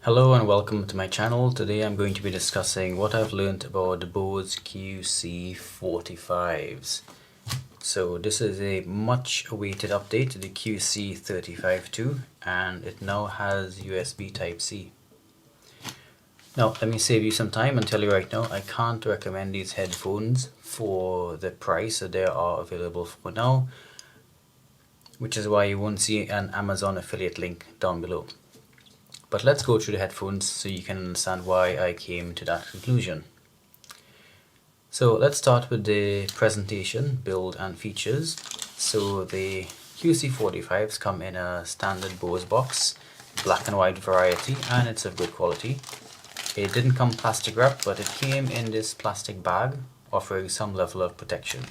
Hello and welcome to my channel. Today I'm going to be discussing what I've learned about the BOSE QC 45s. So this is a much awaited update to the QC 35.2 and it now has USB Type-C. Now let me save you some time and tell you right now, I can't recommend these headphones for the price that they are available for now, which is why you won't see an Amazon affiliate link down below. But let's go through the headphones so you can understand why I came to that conclusion. So let's start with the presentation, build and features. So the QC45s come in a standard BOSE box, black and white variety, and it's of good quality. It didn't come plastic wrapped, but it came in this plastic bag, offering some level of protection.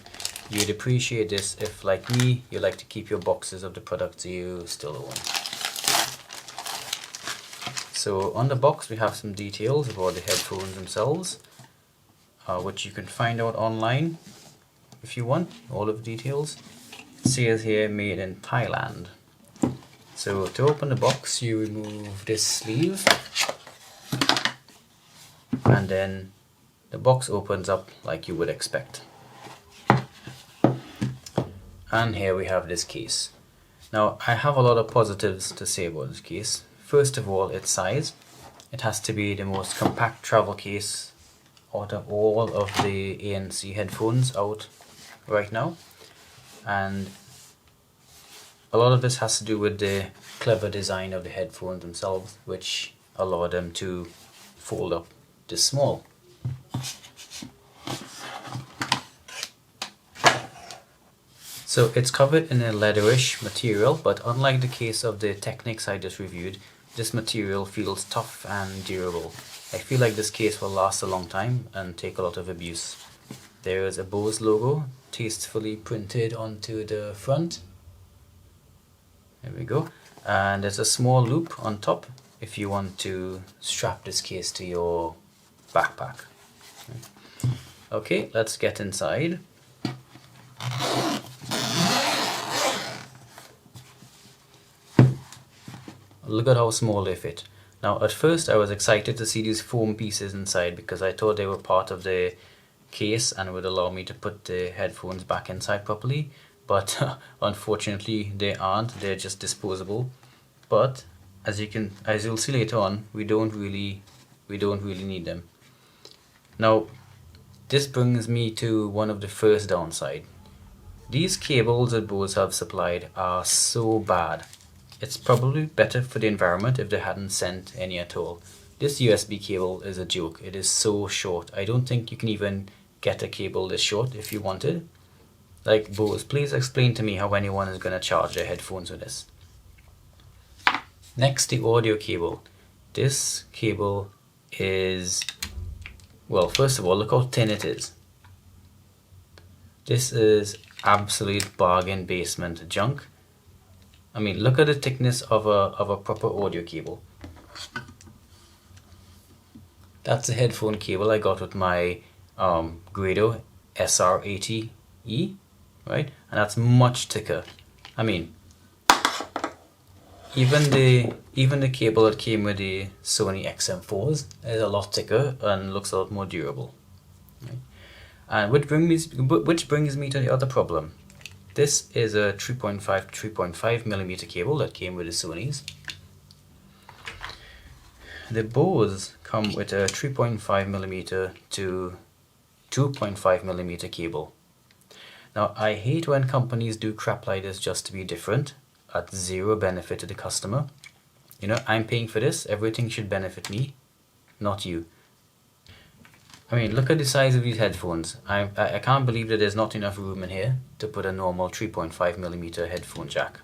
You'd appreciate this if, like me, you like to keep your boxes of the products you still own. So on the box we have some details about the headphones themselves, which you can find out online if you want, all of the details. It says here made in Thailand. So to open the box you remove this sleeve and then the box opens up like you would expect. And here we have this case. Now I have a lot of positives to say about this case. First of all, its size. It has to be the most compact travel case out of all of the ANC headphones out right now. And a lot of this has to do with the clever design of the headphones themselves, which allow them to fold up this small. So it's covered in a leatherish material, but unlike the case of the Technics I just reviewed, this material feels tough and durable. I feel like this case will last a long time and take a lot of abuse. There is a BOSE logo tastefully printed onto the front. There we go. And there's a small loop on top if you want to strap this case to your backpack. Okay, let's get inside. Look at how small they fit. Now at first I was excited to see these foam pieces inside because I thought they were part of the case and would allow me to put the headphones back inside properly, but unfortunately they aren't. They're just disposable. But as you'll see later on, we don't really need them. Now this brings me to one of the first downside. These cables that BOSE have supplied are so bad. It's probably better for the environment if they hadn't sent any at all. This USB cable is a joke. It is so short. I don't think you can even get a cable this short if you wanted. Like, BOSE, please explain to me how anyone is going to charge their headphones with this. Next, the audio cable. This cable is, well, first of all, look how thin it is. This is absolute bargain basement junk. I mean, look at the thickness of a proper audio cable. That's the headphone cable I got with my Grado SR80E, right? And that's much thicker. I mean, even the cable that came with the Sony XM4s is a lot thicker and looks a lot more durable. Right? And which brings me to the other problem. This is a 3.5 millimeter cable that came with the Sony's. The BOSE come with a 3.5 millimeter to 2.5 millimeter cable. Now I hate when companies do crap like this just to be different, at zero benefit to the customer. You know, I'm paying for this, everything should benefit me, not you. I mean, look at the size of these headphones. I can't believe that there's not enough room in here to put a normal 3.5 millimeter headphone jack.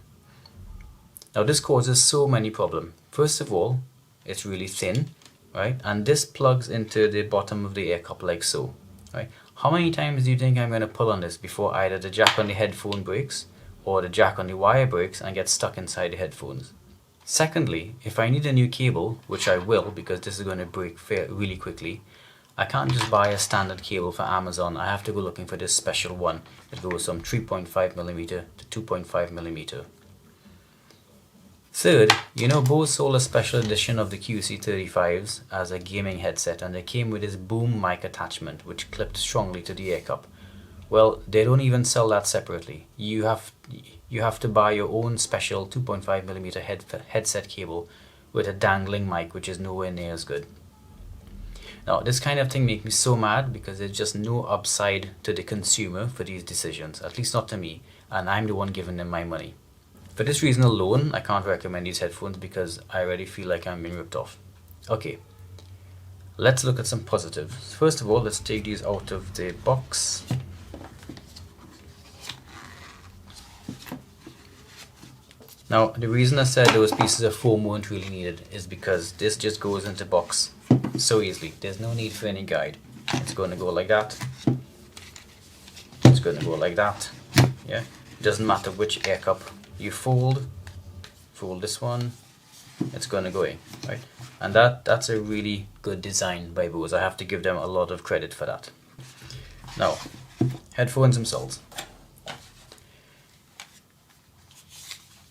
Now this causes so many problems. First of all, it's really thin, right? And this plugs into the bottom of the ear cup like so, right? How many times do you think I'm going to pull on this before either the jack on the headphone breaks or the jack on the wire breaks and gets stuck inside the headphones? Secondly, if I need a new cable, which I will because this is going to break really quickly, I can't just buy a standard cable for Amazon. I have to go looking for this special one that goes from 3.5 millimeter to 2.5 millimeter. Third, you know Bose sold a special edition of the QC35s as a gaming headset, and they came with this boom mic attachment which clipped strongly to the ear cup. Well, they don't even sell that separately. You have to buy your own special 2.5mm headset cable with a dangling mic, which is nowhere near as good. Now, this kind of thing makes me so mad because there's just no upside to the consumer for these decisions, at least not to me, and I'm the one giving them my money. For this reason alone, I can't recommend these headphones because I already feel like I'm being ripped off. Okay, let's look at some positives. First of all, let's take these out of the box. Now, the reason I said those pieces of foam weren't really needed is because this just goes into the box so easily. There's no need for any guide. It's going to go like that. It's going to go like that. Yeah, it doesn't matter which ear cup you fold this one, it's going to go in, right? And that's a really good design by Bose. I have to give them a lot of credit for that. Now, headphones themselves.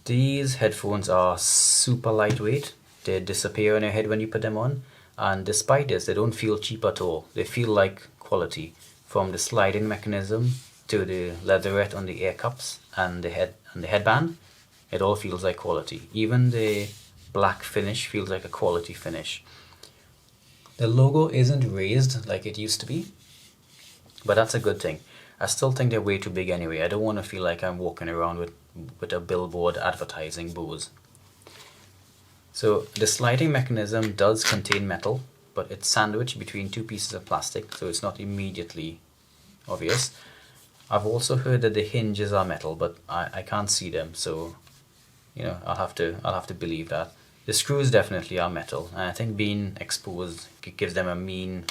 These headphones are super lightweight. They disappear on your head when you put them on, and despite this, they don't feel cheap at all. They feel like quality, from the sliding mechanism to the leatherette on the ear cups and the headband. It all feels like quality. Even the black finish feels like a quality finish. The logo isn't raised like it used to be, but that's a good thing. I still think they're way too big anyway. I don't want to feel like I'm walking around with a billboard advertising Bose. So the sliding mechanism does contain metal, but it's sandwiched between two pieces of plastic, so it's not immediately obvious. I've also heard that the hinges are metal, but I can't see them, so you know, I'll have to believe that. The screws definitely are metal, and I think being exposed gives them a mean,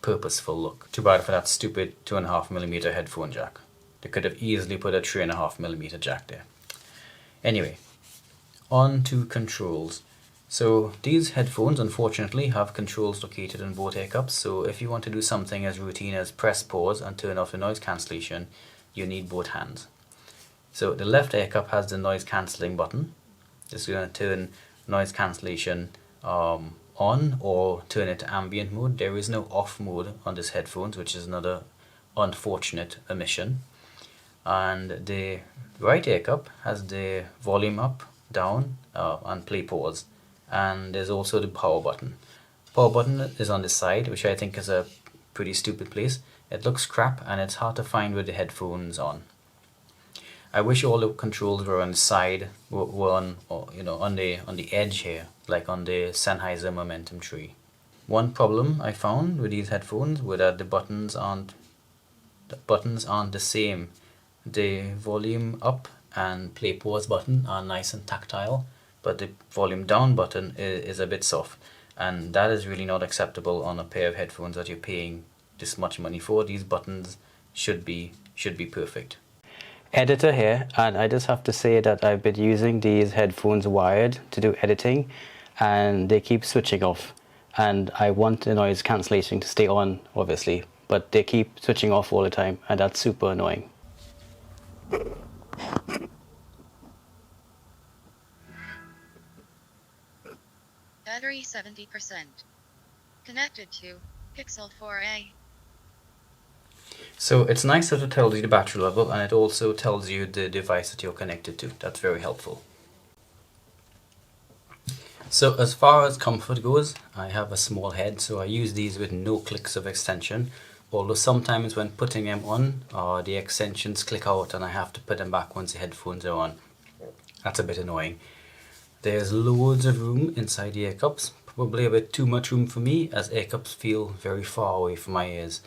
purposeful look. Too bad for that stupid 2.5mm headphone jack. They could have easily put a 3.5mm jack there. Anyway, on to controls. So these headphones unfortunately have controls located in both ear cups, so if you want to do something as routine as press pause and turn off the noise cancellation, you need both hands. So the left ear cup has the noise cancelling button. This is going to turn noise cancellation on or turn it to ambient mode. There is no off mode on this headphones, which is another unfortunate omission. And the right ear cup has the volume up, down, and play pause. And there's also the power button. Power button is on the side, which I think is a pretty stupid place. It looks crap and it's hard to find with the headphones on. I wish all the controls were on the side, were on, or, you know, on the edge here, like on the Sennheiser Momentum tree. One problem I found with these headphones was that the buttons aren't the same. The volume up and play pause button are nice and tactile, but the volume down button is a bit soft, and that is really not acceptable on a pair of headphones that you're paying this much money for. These buttons should be perfect. Editor here, and I just have to say that I've been using these headphones wired to do editing, and they keep switching off, and I want the noise cancellation to stay on obviously, but they keep switching off all the time, and that's super annoying. Battery 70%. Connected to Pixel 4a. So it's nice that it tells you the battery level, and it also tells you the device that you're connected to. That's very helpful. So as far as comfort goes, I have a small head, so I use these with no clicks of extension, although sometimes when putting them on, the extensions click out and I have to put them back once the headphones are on. That's a bit annoying. There's loads of room inside the ear cups, probably a bit too much room for me, as ear cups feel very far away from my ears.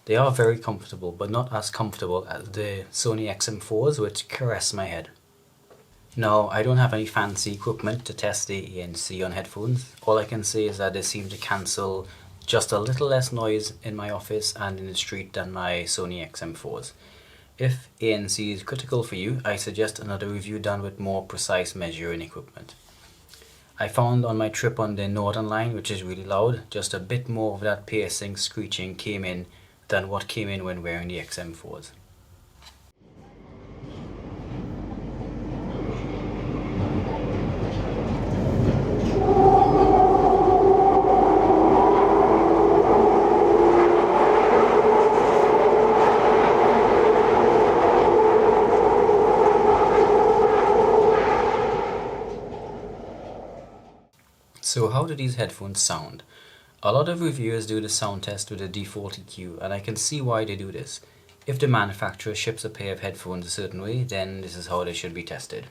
They are very comfortable, but not as comfortable as the Sony XM4s, which caress my head. Now, I don't have any fancy equipment to test the ANC on headphones. All I can say is that they seem to cancel just a little less noise in my office and in the street than my Sony XM4s. If ANC is critical for you, I suggest another review done with more precise measuring equipment. I found on my trip on the Northern Line, which is really loud, just a bit more of that piercing screeching came in than what came in when wearing the XM4s. So how do these headphones sound? A lot of reviewers do the sound test with a default EQ, and I can see why they do this. If the manufacturer ships a pair of headphones a certain way, then this is how they should be tested.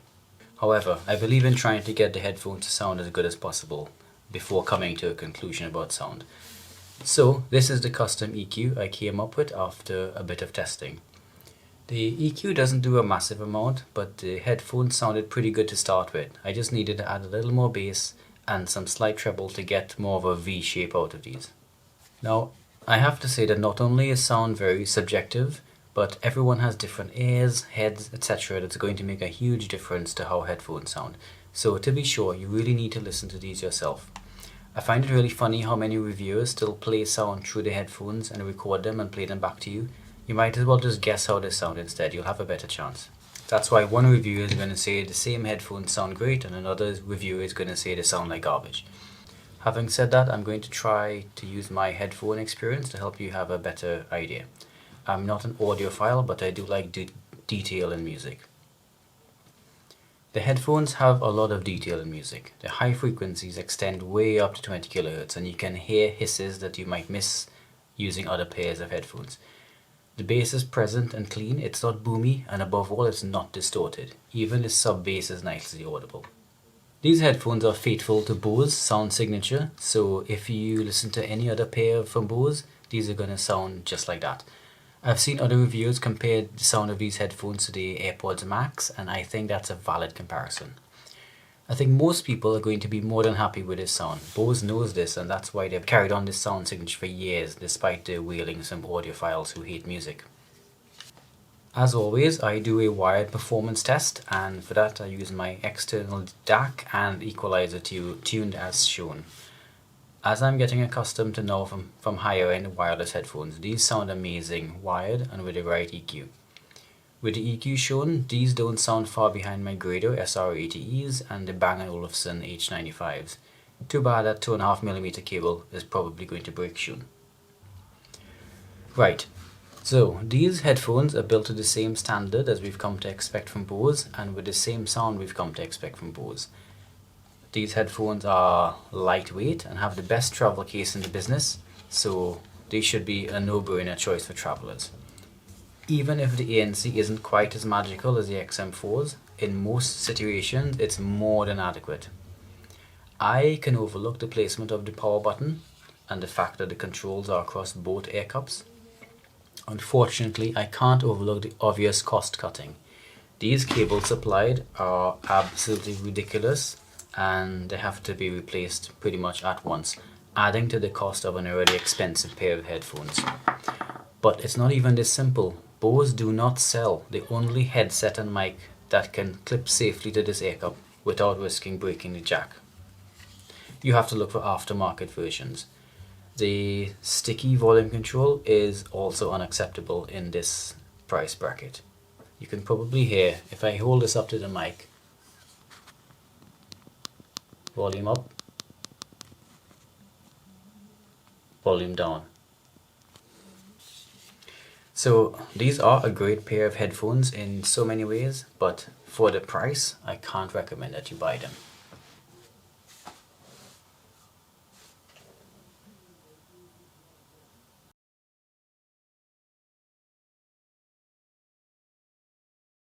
However, I believe in trying to get the headphones to sound as good as possible before coming to a conclusion about sound. So this is the custom EQ I came up with after a bit of testing. The EQ doesn't do a massive amount, but the headphones sounded pretty good to start with. I just needed to add a little more bass and some slight treble to get more of a V shape out of these. Now, I have to say that not only is sound very subjective, but everyone has different ears, heads, etc. that's going to make a huge difference to how headphones sound. So to be sure, you really need to listen to these yourself. I find it really funny how many reviewers still play sound through their headphones and record them and play them back to you. You might as well just guess how they sound instead, you'll have a better chance. That's why one reviewer is going to say the same headphones sound great and another reviewer is going to say they sound like garbage. Having said that, I'm going to try to use my headphone experience to help you have a better idea. I'm not an audiophile, but I do like detail in music. The headphones have a lot of detail in music. The high frequencies extend way up to 20 kHz and you can hear hisses that you might miss using other pairs of headphones. The bass is present and clean, it's not boomy, and above all it's not distorted. Even the sub bass is nicely audible. These headphones are faithful to Bose sound signature, so if you listen to any other pair from Bose, these are going to sound just like that. I've seen other reviewers compare the sound of these headphones to the AirPods Max, and I think that's a valid comparison. I think most people are going to be more than happy with this sound. Bose knows this, and that's why they've carried on this sound signature for years, despite the wailings from audiophiles who hate music. As always, I do a wired performance test, and for that I use my external DAC and equalizer tuned as shown. As I'm getting accustomed to now from higher end wireless headphones, these sound amazing wired and with the right EQ. With the EQ shown, these don't sound far behind my Grado SR80Es and the Bang & Olufsen H95s. Too bad that 2.5mm cable is probably going to break soon. Right, so these headphones are built to the same standard as we've come to expect from Bose and with the same sound we've come to expect from Bose. These headphones are lightweight and have the best travel case in the business, so they should be a no-brainer choice for travelers. Even if the ANC isn't quite as magical as the XM4s, in most situations it's more than adequate. I can overlook the placement of the power button and the fact that the controls are across both air cups. Unfortunately, I can't overlook the obvious cost cutting. These cables supplied are absolutely ridiculous and they have to be replaced pretty much at once, adding to the cost of an already expensive pair of headphones. But it's not even this simple. Bose do not sell the only headset and mic that can clip safely to this air cup without risking breaking the jack. You have to look for aftermarket versions. The sticky volume control is also unacceptable in this price bracket. You can probably hear, if I hold this up to the mic, volume up, volume down. So these are a great pair of headphones in so many ways, but for the price, I can't recommend that you buy them.